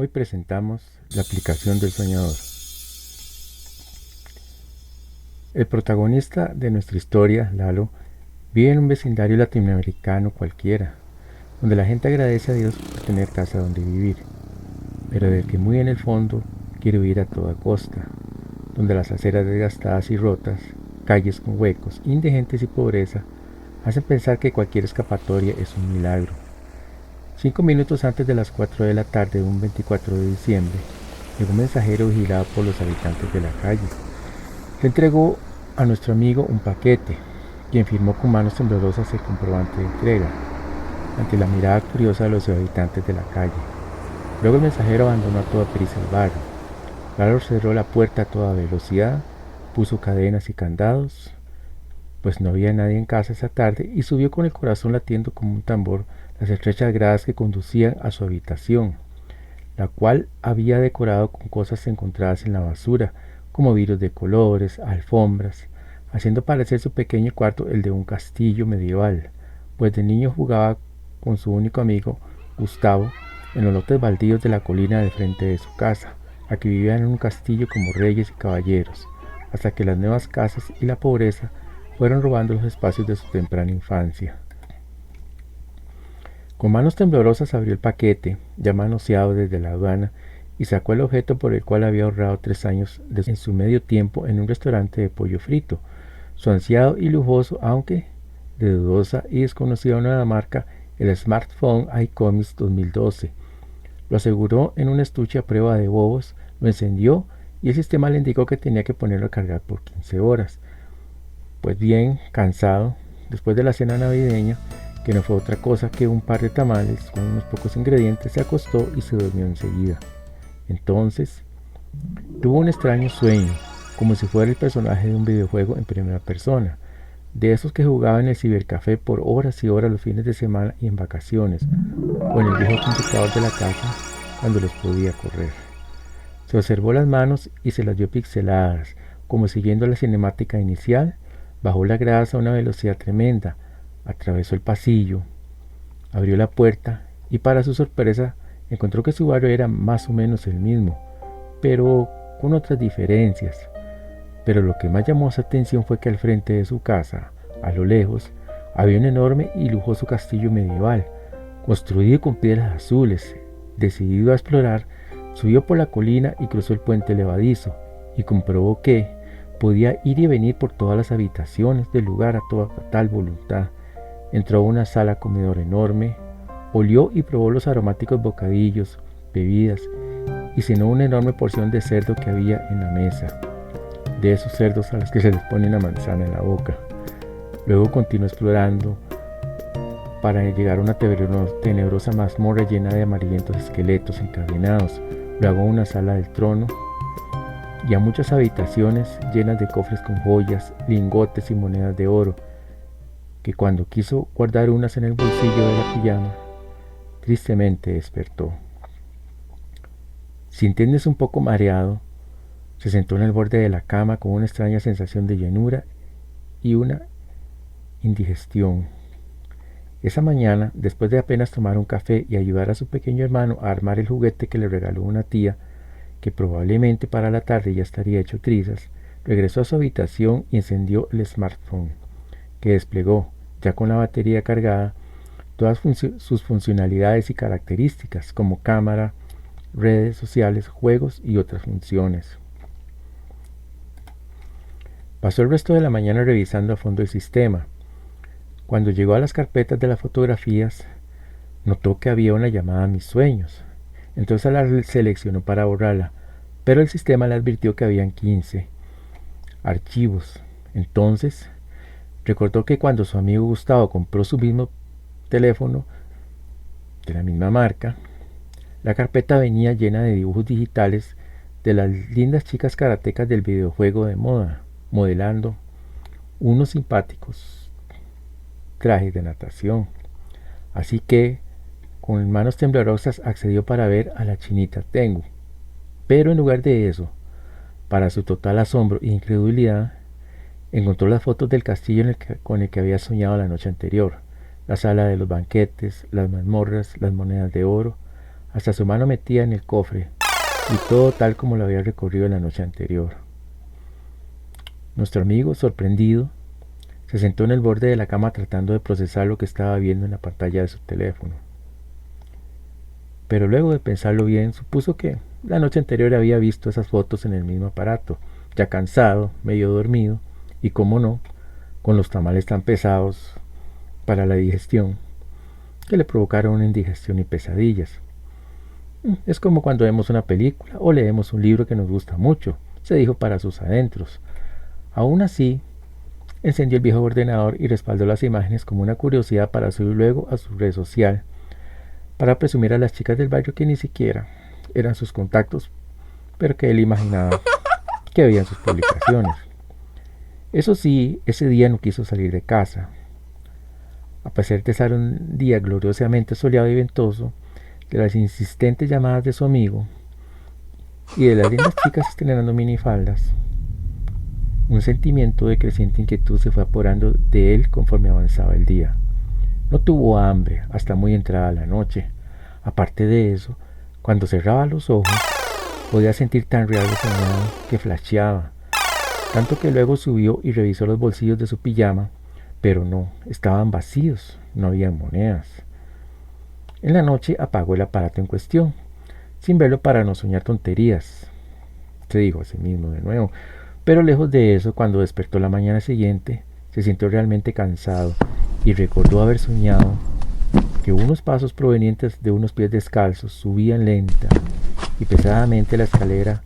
Hoy presentamos la aplicación del soñador. El protagonista de nuestra historia, Lalo, vive en un vecindario latinoamericano cualquiera, donde la gente agradece a Dios por tener casa donde vivir, pero del que muy en el fondo quiere huir a toda costa, donde las aceras desgastadas y rotas, calles con huecos, indigentes y pobreza hacen pensar que cualquier escapatoria es un milagro. 5 minutos antes de las 4 de la tarde de un 24 de diciembre, llegó un mensajero vigilado por los habitantes de la calle. Le entregó a nuestro amigo un paquete, quien firmó con manos temblorosas el comprobante de entrega, ante la mirada curiosa de los habitantes de la calle. Luego el mensajero abandonó a toda prisa el barrio. Lalo cerró la puerta a toda velocidad, puso cadenas y candados, pues no había nadie en casa esa tarde, y subió con el corazón latiendo como un tambor las estrechas gradas que conducían a su habitación, la cual había decorado con cosas encontradas en la basura, como virus de colores, alfombras, haciendo parecer su pequeño cuarto el de un castillo medieval, pues de niño jugaba con su único amigo, Gustavo, en los lotes baldíos de la colina del frente de su casa, a que vivían en un castillo como reyes y caballeros, hasta que las nuevas casas y la pobreza fueron robando los espacios de su temprana infancia. Con manos temblorosas abrió el paquete, ya manoseado desde la aduana, y sacó el objeto por el cual había ahorrado 3 años en su medio tiempo en un restaurante de pollo frito, su ansiado y lujoso, aunque de dudosa y desconocida nueva marca, el smartphone iComis 2012. Lo aseguró en un estuche a prueba de bobos, lo encendió y el sistema le indicó que tenía que ponerlo a cargar por 15 horas. Pues bien, cansado, después de la cena navideña, que no fue otra cosa que un par de tamales con unos pocos ingredientes, se acostó y se durmió enseguida. Entonces, tuvo un extraño sueño, como si fuera el personaje de un videojuego en primera persona, de esos que jugaba en el cibercafé por horas y horas los fines de semana y en vacaciones, o en el viejo computador de la casa cuando los podía correr. Se observó las manos y se las vio pixeladas, como siguiendo la cinemática inicial. Bajó la grasa a una velocidad tremenda, atravesó el pasillo, abrió la puerta y para su sorpresa encontró que su barrio era más o menos el mismo, pero con otras diferencias. Pero lo que más llamó su atención fue que al frente de su casa, a lo lejos, había un enorme y lujoso castillo medieval, construido con piedras azules. Decidido a explorar, subió por la colina y cruzó el puente levadizo, y comprobó que podía ir y venir por todas las habitaciones del lugar a toda tal voluntad. Entró a una sala comedor enorme, olió y probó los aromáticos bocadillos, bebidas, y cenó una enorme porción de cerdo que había en la mesa, de esos cerdos a los que se les pone una manzana en la boca. Luego continuó explorando para llegar a una tenebrosa mazmorra llena de amarillentos esqueletos encadenados, luego a una sala del trono y a muchas habitaciones llenas de cofres con joyas, lingotes y monedas de oro, que cuando quiso guardar unas en el bolsillo de la pijama, tristemente despertó. Sintiéndose un poco mareado, se sentó en el borde de la cama con una extraña sensación de llenura y una indigestión. Esa mañana, después de apenas tomar un café y ayudar a su pequeño hermano a armar el juguete que le regaló una tía, que probablemente para la tarde ya estaría hecho trizas, regresó a su habitación y encendió el smartphone, que desplegó, ya con la batería cargada, todas sus funcionalidades y características, como cámara, redes sociales, juegos y otras funciones. Pasó el resto de la mañana revisando a fondo el sistema. Cuando llegó a las carpetas de las fotografías, notó que había una llamada a mis sueños. Entonces la seleccionó para borrarla, pero el sistema le advirtió que habían 15 archivos. Entonces recordó que cuando su amigo Gustavo compró su mismo teléfono de la misma marca, la carpeta venía llena de dibujos digitales de las lindas chicas karatecas del videojuego de moda, modelando unos simpáticos trajes de natación. Así que, con manos temblorosas, accedió para ver a la chinita Tengu. Pero en lugar de eso, para su total asombro e incredulidad, encontró las fotos del castillo con el que había soñado la noche anterior, la sala de los banquetes, las mazmorras, las monedas de oro, hasta su mano metida en el cofre, y todo tal como lo había recorrido la noche anterior. Nuestro amigo, sorprendido, se sentó en el borde de la cama tratando de procesar lo que estaba viendo en la pantalla de su teléfono. Pero luego de pensarlo bien, supuso que la noche anterior había visto esas fotos en el mismo aparato, ya cansado, medio dormido, y cómo no, con los tamales tan pesados para la digestión, que le provocaron una indigestión y pesadillas. Es como cuando vemos una película o leemos un libro que nos gusta mucho, se dijo para sus adentros. Aún así, encendió el viejo ordenador y respaldó las imágenes como una curiosidad para subir luego a su red social, para presumir a las chicas del barrio que ni siquiera eran sus contactos, pero que él imaginaba que veían sus publicaciones. Eso sí, ese día no quiso salir de casa. A pesar de ser un día gloriosamente soleado y ventoso, de las insistentes llamadas de su amigo y de las lindas chicas estrenando minifaldas, un sentimiento de creciente inquietud se fue apoderando de él conforme avanzaba el día. No tuvo hambre hasta muy entrada la noche. Aparte de eso, cuando cerraba los ojos, podía sentir tan real el soñado que flasheaba, tanto que luego subió y revisó los bolsillos de su pijama, pero no, estaban vacíos, no había monedas. En la noche apagó el aparato en cuestión, sin verlo para no soñar tonterías. Se dijo a sí mismo de nuevo, pero lejos de eso, cuando despertó la mañana siguiente, se sintió realmente cansado y recordó haber soñado que unos pasos provenientes de unos pies descalzos subían lenta y pesadamente la escalera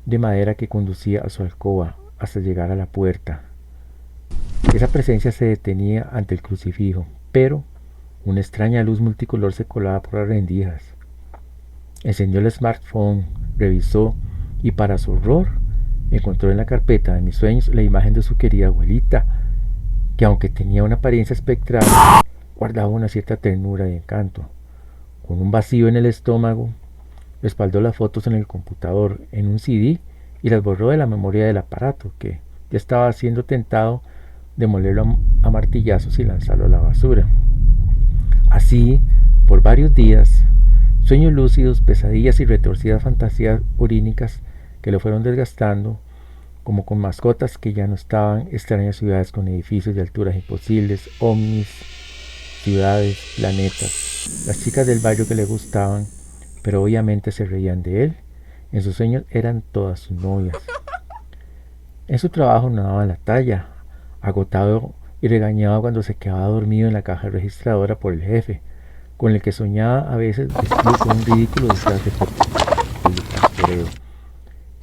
de madera que conducía a su alcoba hasta llegar a la puerta. Esa presencia se detenía ante el crucifijo, pero una extraña luz multicolor se colaba por las rendijas. Encendió el smartphone, revisó y para su horror encontró en la carpeta de mis sueños la imagen de su querida abuelita, que aunque tenía una apariencia espectral, guardaba una cierta ternura y encanto. Con un vacío en el estómago, respaldó las fotos en el computador, en un CD, y las borró de la memoria del aparato, que ya estaba siendo tentado de molerlo a martillazos y lanzarlo a la basura. Así, por varios días, sueños lúcidos, pesadillas y retorcidas fantasías urínicas que lo fueron desgastando, como con mascotas que ya no estaban, extrañas ciudades con edificios de alturas imposibles, ovnis, ciudades, planetas, las chicas del barrio que le gustaban, pero obviamente se reían de él. En sus sueños eran todas sus novias. En su trabajo no daba la talla, agotado y regañado cuando se quedaba dormido en la caja registradora por el jefe, con el que soñaba a veces vestido con un ridículo disfraz de pastoreo.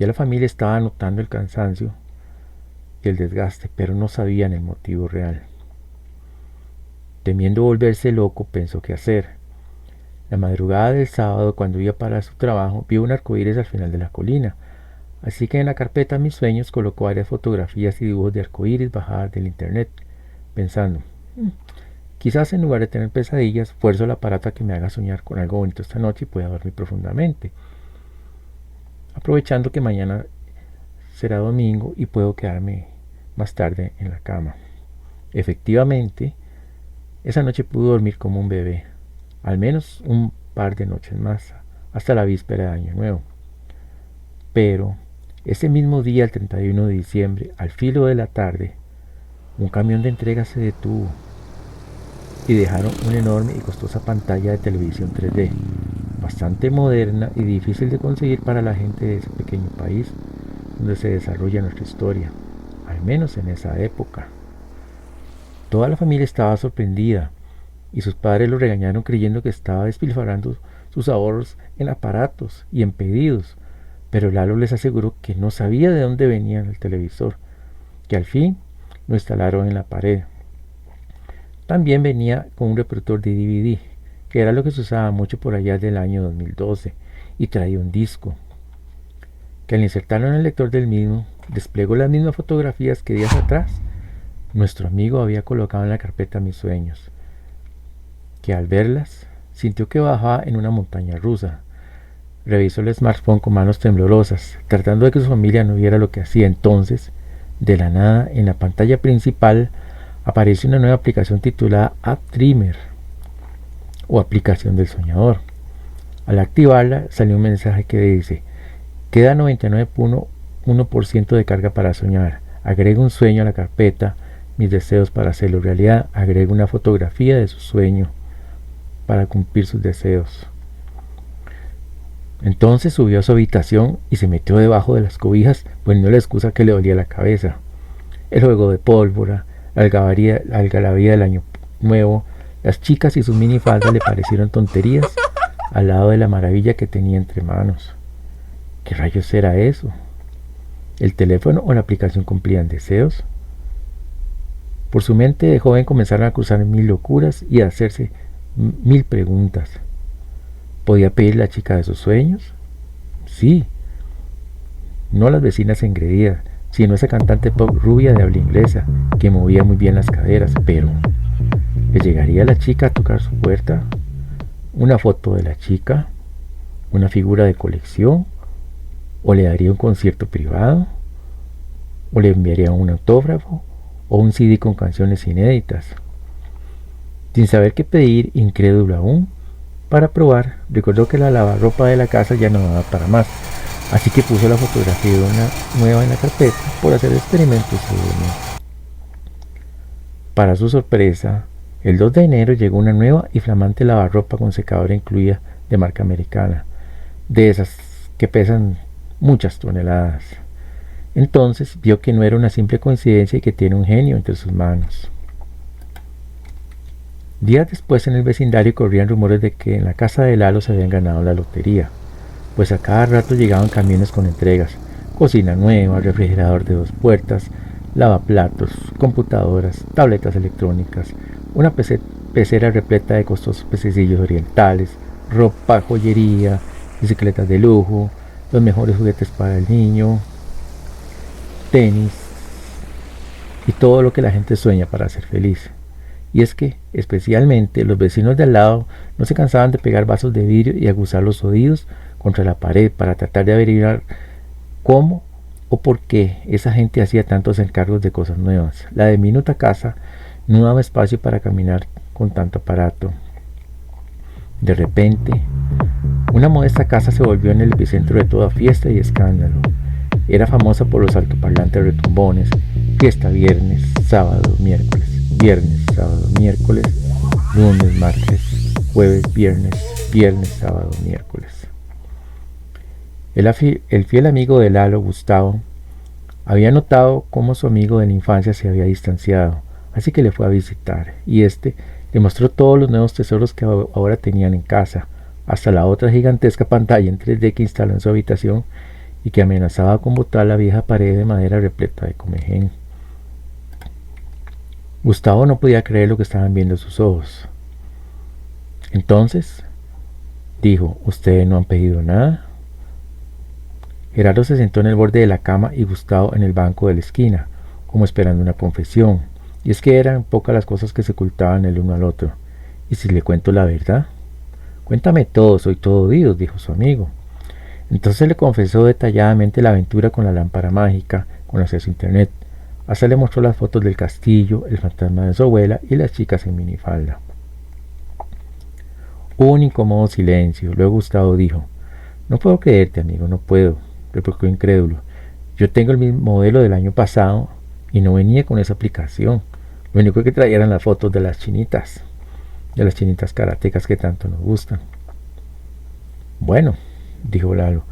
Ya la familia estaba notando el cansancio y el desgaste, pero no sabían el motivo real. Temiendo volverse loco, pensó qué hacer. La madrugada del sábado, cuando iba para su trabajo, vio un arcoíris al final de la colina, así que en la carpeta Mis Sueños colocó varias fotografías y dibujos de arcoíris bajadas del internet, pensando, quizás en lugar de tener pesadillas, fuerzo el aparato a que me haga soñar con algo bonito esta noche y pueda dormir profundamente, aprovechando que mañana será domingo y puedo quedarme más tarde en la cama. Efectivamente, esa noche pudo dormir como un bebé, al menos un par de noches más, hasta la víspera de Año Nuevo. Pero ese mismo día, el 31 de diciembre, al filo de la tarde, un camión de entrega se detuvo y dejaron una enorme y costosa pantalla de televisión 3D, bastante moderna y difícil de conseguir para la gente de ese pequeño país donde se desarrolla nuestra historia, al menos en esa época. Toda la familia estaba sorprendida y sus padres lo regañaron creyendo que estaba despilfarrando sus ahorros en aparatos y en pedidos, pero Lalo les aseguró que no sabía de dónde venía el televisor, que al fin lo instalaron en la pared. También venía con un reproductor de DVD, que era lo que se usaba mucho por allá del año 2012, y traía un disco, que al insertarlo en el lector del mismo, desplegó las mismas fotografías que días atrás nuestro amigo había colocado en la carpeta Mis Sueños, que al verlas sintió que bajaba en una montaña rusa. Revisó el smartphone con manos temblorosas, tratando de que su familia no viera lo que hacía. Entonces, de la nada, en la pantalla principal apareció una nueva aplicación titulada App Dreamer, o aplicación del soñador. Al activarla salió un mensaje que dice: queda 99.1% de carga para soñar. Agrega un sueño a la carpeta mis deseos para hacerlo realidad. Agrega una fotografía de su sueño para cumplir sus deseos. Entonces subió a su habitación y se metió debajo de las cobijas, poniendo la excusa que le dolía la cabeza. El juego de pólvora, la algarabía del año nuevo, las chicas y sus minifaldas le parecieron tonterías al lado de la maravilla que tenía entre manos. ¿Qué rayos era eso? ¿El teléfono o la aplicación cumplían deseos? Por su mente de joven comenzaron a cruzar mil locuras y a hacerse mil preguntas. ¿Podía pedir la chica de sus sueños? Sí. No las vecinas engreídas, sino esa cantante pop rubia de habla inglesa, que movía muy bien las caderas, pero ¿le llegaría la chica a tocar su puerta? ¿Una foto de la chica? ¿Una figura de colección? ¿O le daría un concierto privado? ¿O le enviaría un autógrafo? ¿O un CD con canciones inéditas? Sin saber qué pedir, incrédulo aún, para probar, recordó que la lavarropa de la casa ya no daba para más, así que puso la fotografía de una nueva en la carpeta por hacer experimentos. Para su sorpresa, el 2 de enero llegó una nueva y flamante lavarropa con secadora incluida de marca americana, de esas que pesan muchas toneladas. Entonces vio que no era una simple coincidencia y que tiene un genio entre sus manos. Días después en el vecindario corrían rumores de que en la casa de Lalo se habían ganado la lotería, pues a cada rato llegaban camiones con entregas: cocina nueva, refrigerador de 2 puertas, lavaplatos, computadoras, tabletas electrónicas, una pecera repleta de costosos pececillos orientales, ropa, joyería, bicicletas de lujo, los mejores juguetes para el niño, tenis y todo lo que la gente sueña para ser feliz. Y es que, especialmente, los vecinos de al lado no se cansaban de pegar vasos de vidrio y aguzar los oídos contra la pared para tratar de averiguar cómo o por qué esa gente hacía tantos encargos de cosas nuevas. La diminuta casa no daba espacio para caminar con tanto aparato. De repente, una modesta casa se volvió en el epicentro de toda fiesta y escándalo. Era famosa por los altoparlantes retumbones: fiesta viernes, sábado, miércoles, viernes, sábado, miércoles, lunes, martes, jueves, viernes, viernes, sábado, miércoles. El fiel amigo de Lalo, Gustavo, había notado cómo su amigo de la infancia se había distanciado, así que le fue a visitar, y este le mostró todos los nuevos tesoros que ahora tenían en casa, hasta la otra gigantesca pantalla en 3D que instaló en su habitación y que amenazaba con botar la vieja pared de madera repleta de comején. Gustavo no podía creer lo que estaban viendo sus ojos. Entonces dijo: ¿ustedes no han pedido nada? Gerardo se sentó en el borde de la cama y Gustavo en el banco de la esquina, como esperando una confesión. Y es que eran pocas las cosas que se ocultaban el uno al otro. ¿Y si le cuento la verdad? Cuéntame todo, soy todo oídos, dijo su amigo. Entonces le confesó detalladamente la aventura con la lámpara mágica, con acceso a internet. Hasta le mostró las fotos del castillo, el fantasma de su abuela y las chicas en minifalda. Hubo un incómodo silencio. Luego Gustavo dijo: no puedo creerte, amigo, no puedo, replicó incrédulo. Yo tengo el mismo modelo del año pasado y no venía con esa aplicación. Lo único que traía eran las fotos de las chinitas karatecas que tanto nos gustan. Bueno, dijo Lalo,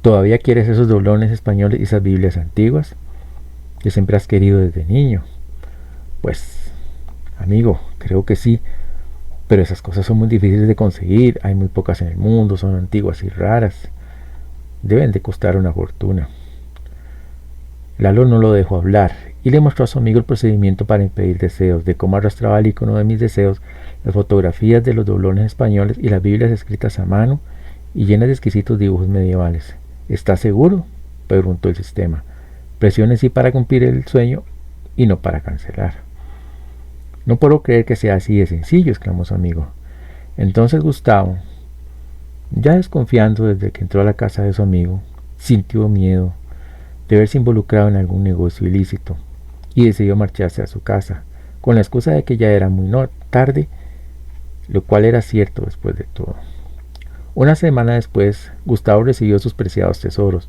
¿todavía quieres esos doblones españoles y esas Biblias antiguas que siempre has querido desde niño? Pues, amigo, creo que sí, pero esas cosas son muy difíciles de conseguir, hay muy pocas en el mundo, son antiguas y raras, deben de costar una fortuna. Lalo no lo dejó hablar y le mostró a su amigo el procedimiento para impedir deseos, de cómo arrastraba el icono de mis deseos, las fotografías de los doblones españoles y las Biblias escritas a mano y llenas de exquisitos dibujos medievales. ¿Estás seguro?, preguntó el sistema. Presione sí para cumplir el sueño y no para cancelar. No puedo creer que sea así de sencillo, exclamó su amigo. Entonces Gustavo, ya desconfiando desde que entró a la casa de su amigo, sintió miedo de verse involucrado en algún negocio ilícito y decidió marcharse a su casa, con la excusa de que ya era muy tarde, lo cual era cierto después de todo. Una semana después, Gustavo recibió sus preciados tesoros,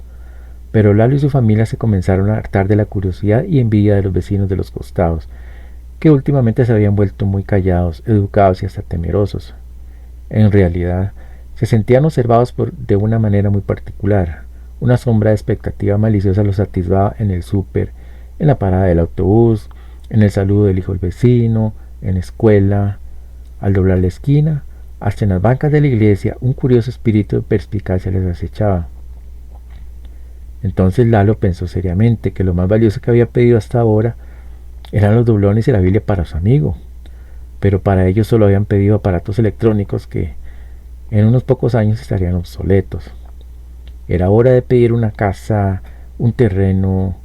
pero Lalo y su familia se comenzaron a hartar de la curiosidad y envidia de los vecinos de los costados, que últimamente se habían vuelto muy callados, educados y hasta temerosos. En realidad, se sentían observados de una manera muy particular. Una sombra de expectativa maliciosa los atisbaba en el súper, en la parada del autobús, en el saludo del hijo del vecino, en la escuela, al doblar la esquina, hasta en las bancas de la iglesia. Un curioso espíritu de perspicacia les acechaba. Entonces Lalo pensó seriamente que lo más valioso que había pedido hasta ahora eran los doblones y la Biblia para su amigo, pero para ellos solo habían pedido aparatos electrónicos que en unos pocos años estarían obsoletos. Era hora de pedir una casa, un terreno,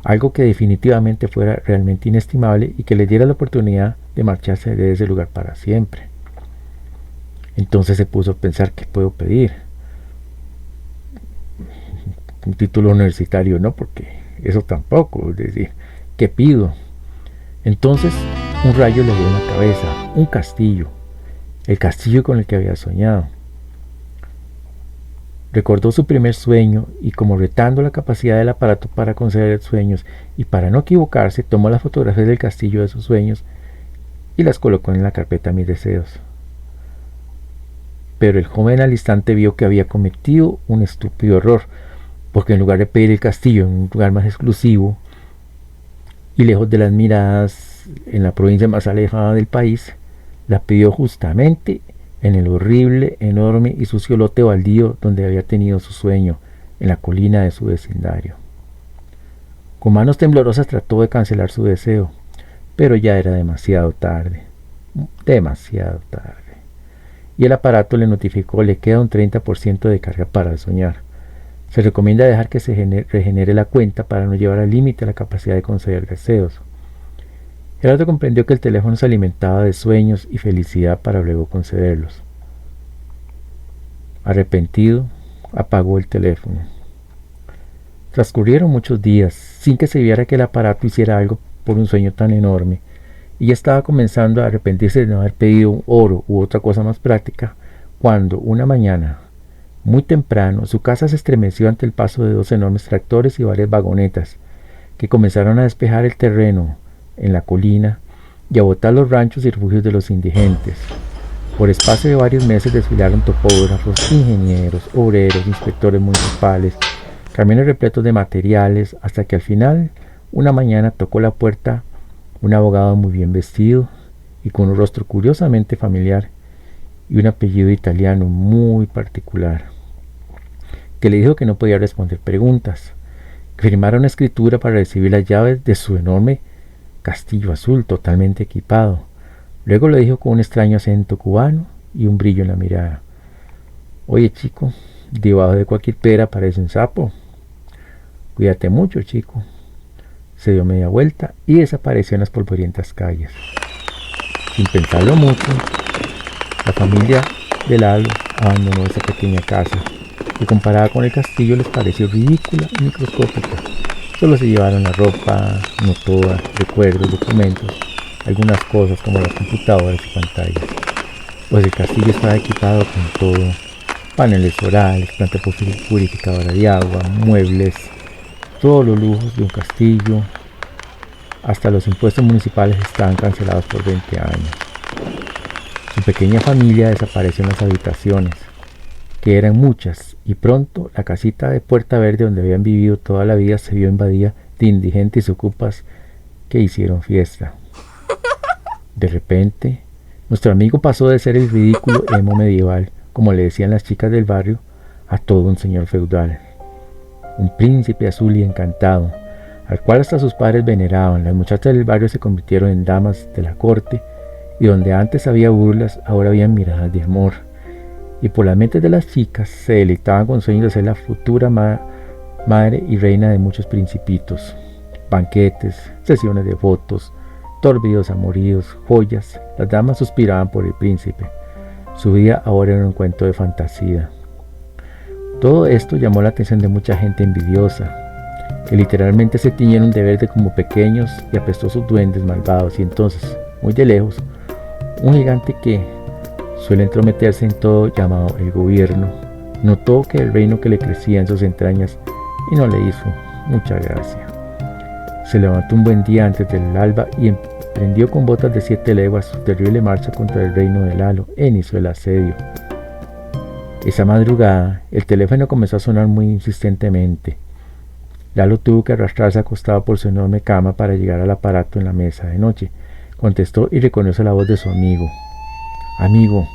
algo que definitivamente fuera realmente inestimable y que les diera la oportunidad de marcharse de ese lugar para siempre. Entonces se puso a pensar: ¿qué puedo pedir? Un título universitario no, porque eso tampoco, es decir, ¿qué pido? Entonces un rayo le dio en la cabeza: un castillo, el castillo con el que había soñado. Recordó su primer sueño y, como retando la capacidad del aparato para conceder sueños y para no equivocarse, tomó las fotografías del castillo de sus sueños y las colocó en la carpeta Mis deseos. Pero el joven al instante vio que había cometido un estúpido error, porque en lugar de pedir el castillo en un lugar más exclusivo y lejos de las miradas, en la provincia más alejada del país, la pidió justamente en el horrible, enorme y sucio lote baldío donde había tenido su sueño, en la colina de su vecindario. Con manos temblorosas trató de cancelar su deseo, pero ya era demasiado tarde, y el aparato le notificó: le queda un 30% de carga para soñar. Se recomienda dejar que se regenere la cuenta para no llevar al límite la capacidad de conceder deseos. Gerardo comprendió que el teléfono se alimentaba de sueños y felicidad para luego concederlos. Arrepentido, apagó el teléfono. Transcurrieron muchos días sin que se viera que el aparato hiciera algo por un sueño tan enorme, y ya estaba comenzando a arrepentirse de no haber pedido oro u otra cosa más práctica, cuando una mañana, muy temprano, su casa se estremeció ante el paso de dos enormes tractores y varias vagonetas, que comenzaron a despejar el terreno en la colina y a botar los ranchos y refugios de los indigentes. Por espacio de varios meses desfilaron topógrafos, ingenieros, obreros, inspectores municipales, camiones repletos de materiales, hasta que al final, una mañana, tocó la puerta un abogado muy bien vestido y con un rostro curiosamente familiar y un apellido italiano muy particular, que le dijo que no podía responder preguntas, que firmara una escritura para recibir las llaves de su enorme castillo azul totalmente equipado. Luego le dijo con un extraño acento cubano y un brillo en la mirada: oye, chico, debajo de cualquier piedra aparece un sapo. Cuídate mucho, chico. Se dio media vuelta y desapareció en las polvorientas calles. Sin pensarlo mucho, la familia de Lalo abandonó esa pequeña casa, que comparada con el castillo les pareció ridícula y microscópica. Solo se llevaron la ropa, no toda, recuerdos, documentos, algunas cosas como las computadoras y pantallas, pues el castillo estaba equipado con todo: paneles solares, planta purificadora de agua, muebles, todos los lujos de un castillo. Hasta los impuestos municipales estaban cancelados por 20 años. Su pequeña familia desapareció en las habitaciones, que eran muchas, y pronto la casita de Puerta Verde donde habían vivido toda la vida se vio invadida de indigentes y ocupas que hicieron fiesta. De repente, nuestro amigo pasó de ser el ridículo emo medieval, como le decían las chicas del barrio, a todo un señor feudal, un príncipe azul y encantado, al cual hasta sus padres veneraban. Las muchachas del barrio se convirtieron en damas de la corte, y donde antes había burlas, ahora había miradas de amor, y por las mentes de las chicas se deleitaban con sueños de ser la futura madre y reina de muchos principitos. Banquetes, sesiones de fotos, torbidos amoríos, joyas. Las damas suspiraban por el príncipe. Su vida ahora era un cuento de fantasía. Todo esto llamó la atención de mucha gente envidiosa, que literalmente se tiñeron de verde como pequeños y apestosos duendes malvados. Y entonces, muy de lejos, un gigante que suele entrometerse en todo llamado el gobierno. Notó que el reino que le crecía en sus entrañas y no le hizo mucha gracia. Se levantó un buen día antes del alba y emprendió con botas de 7 leguas su terrible marcha contra el reino de Lalo e inició el asedio. Esa madrugada, el teléfono comenzó a sonar muy insistentemente. Lalo tuvo que arrastrarse acostado por su enorme cama para llegar al aparato en la mesa de noche. Contestó y reconoció la voz de su amigo. «Amigo,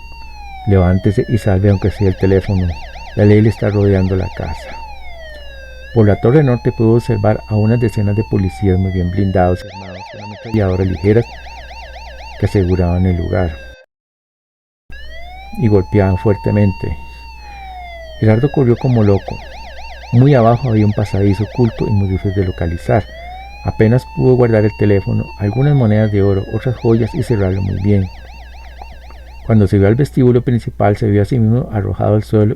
levántese y salve aunque sea el teléfono. La ley le está rodeando la casa». Por la torre norte pudo observar a unas decenas de policías muy bien blindados y armados con ametralladoras ligeras que aseguraban el lugar y golpeaban fuertemente. Gerardo corrió como loco. Muy abajo había un pasadizo oculto y muy difícil de localizar. Apenas pudo guardar el teléfono, algunas monedas de oro, otras joyas y cerrarlo muy bien. Cuando se vio al vestíbulo principal, se vio a sí mismo arrojado al suelo,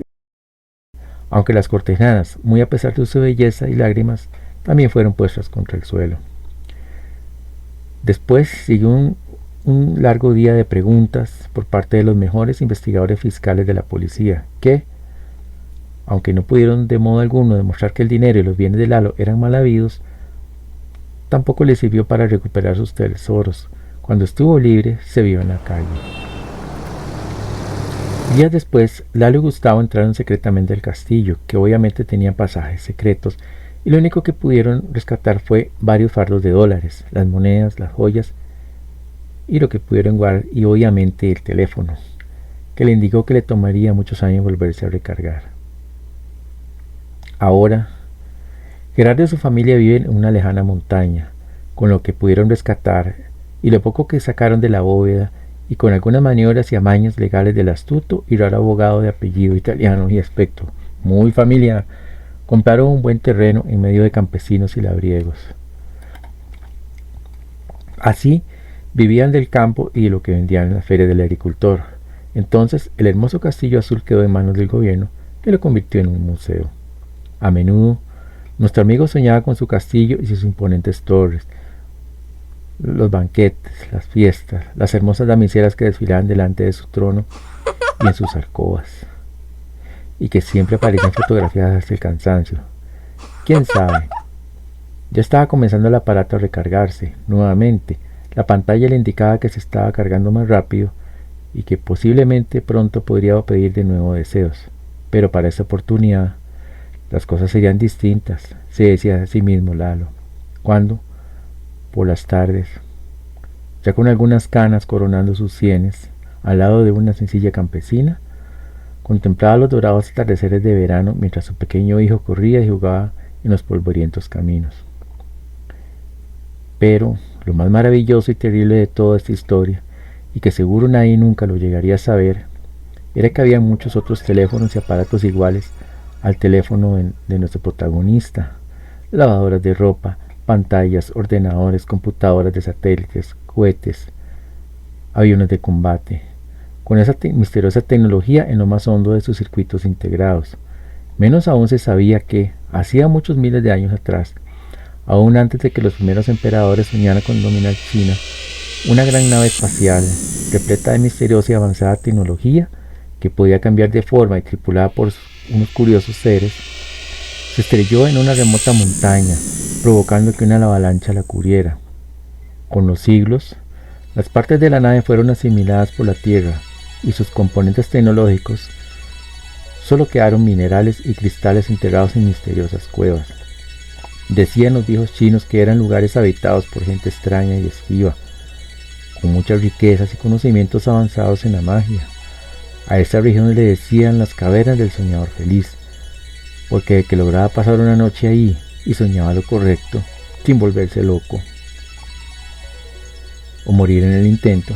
aunque las cortesanas, muy a pesar de su belleza y lágrimas, también fueron puestas contra el suelo. Después siguió un largo día de preguntas por parte de los mejores investigadores fiscales de la policía, que, aunque no pudieron de modo alguno demostrar que el dinero y los bienes de Lalo eran mal habidos, tampoco le sirvió para recuperar sus tesoros. Cuando estuvo libre, se vio en la calle. Días después, Lalo y Gustavo entraron secretamente al castillo, que obviamente tenía pasajes secretos, y lo único que pudieron rescatar fue varios fardos de dólares, las monedas, las joyas y lo que pudieron guardar, y obviamente el teléfono, que le indicó que le tomaría muchos años volverse a recargar. Ahora, Gerardo y su familia viven en una lejana montaña, con lo que pudieron rescatar y lo poco que sacaron de la bóveda, y con algunas maniobras y amaños legales del astuto y raro abogado de apellido italiano y aspecto muy familiar, compraron un buen terreno en medio de campesinos y labriegos. Así vivían del campo y de lo que vendían en la feria del agricultor. Entonces el hermoso castillo azul quedó en manos del gobierno, que lo convirtió en un museo. A menudo nuestro amigo soñaba con su castillo y sus imponentes torres, los banquetes, las fiestas, las hermosas damiselas que desfilaban delante de su trono y en sus alcobas, y que siempre aparecían fotografiadas hasta el cansancio. ¿Quién sabe? Ya estaba comenzando el aparato a recargarse nuevamente. La pantalla le indicaba que se estaba cargando más rápido y que posiblemente pronto podría pedir de nuevo deseos. Pero para esta oportunidad las cosas serían distintas, se decía a sí mismo Lalo, cuando, por las tardes, ya con algunas canas coronando sus sienes, al lado de una sencilla campesina, contemplaba los dorados atardeceres de verano mientras su pequeño hijo corría y jugaba en los polvorientos caminos. Pero lo más maravilloso y terrible de toda esta historia, y que seguro nadie nunca lo llegaría a saber, era que había muchos otros teléfonos y aparatos iguales al teléfono de nuestro protagonista: lavadoras de ropa, pantallas, ordenadores, computadoras de satélites, cohetes, aviones de combate, con esa misteriosa tecnología en lo más hondo de sus circuitos integrados. Menos aún se sabía que, hacía muchos miles de años atrás, aún antes de que los primeros emperadores soñaran con dominar China, una gran nave espacial, repleta de misteriosa y avanzada tecnología, que podía cambiar de forma y tripulada por unos curiosos seres, se estrelló en una remota montaña, provocando que una avalancha la cubriera. Con los siglos, las partes de la nave fueron asimiladas por la Tierra y sus componentes tecnológicos solo quedaron minerales y cristales enterrados en misteriosas cuevas. Decían los viejos chinos que eran lugares habitados por gente extraña y esquiva, con muchas riquezas y conocimientos avanzados en la magia. A esta región le decían las cavernas del soñador feliz, porque el que lograba pasar una noche ahí y soñaba lo correcto, sin volverse loco o morir en el intento,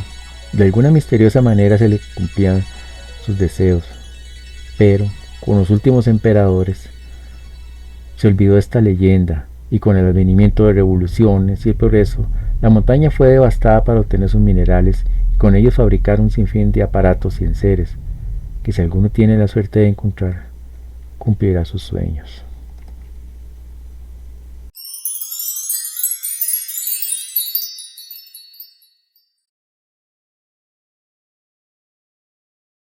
de alguna misteriosa manera se le cumplían sus deseos. Pero con los últimos emperadores se olvidó esta leyenda, y con el advenimiento de revoluciones y el progreso, la montaña fue devastada para obtener sus minerales y con ellos fabricar un sinfín de aparatos y enseres, que si alguno tiene la suerte de encontrar, cumplirá sus sueños.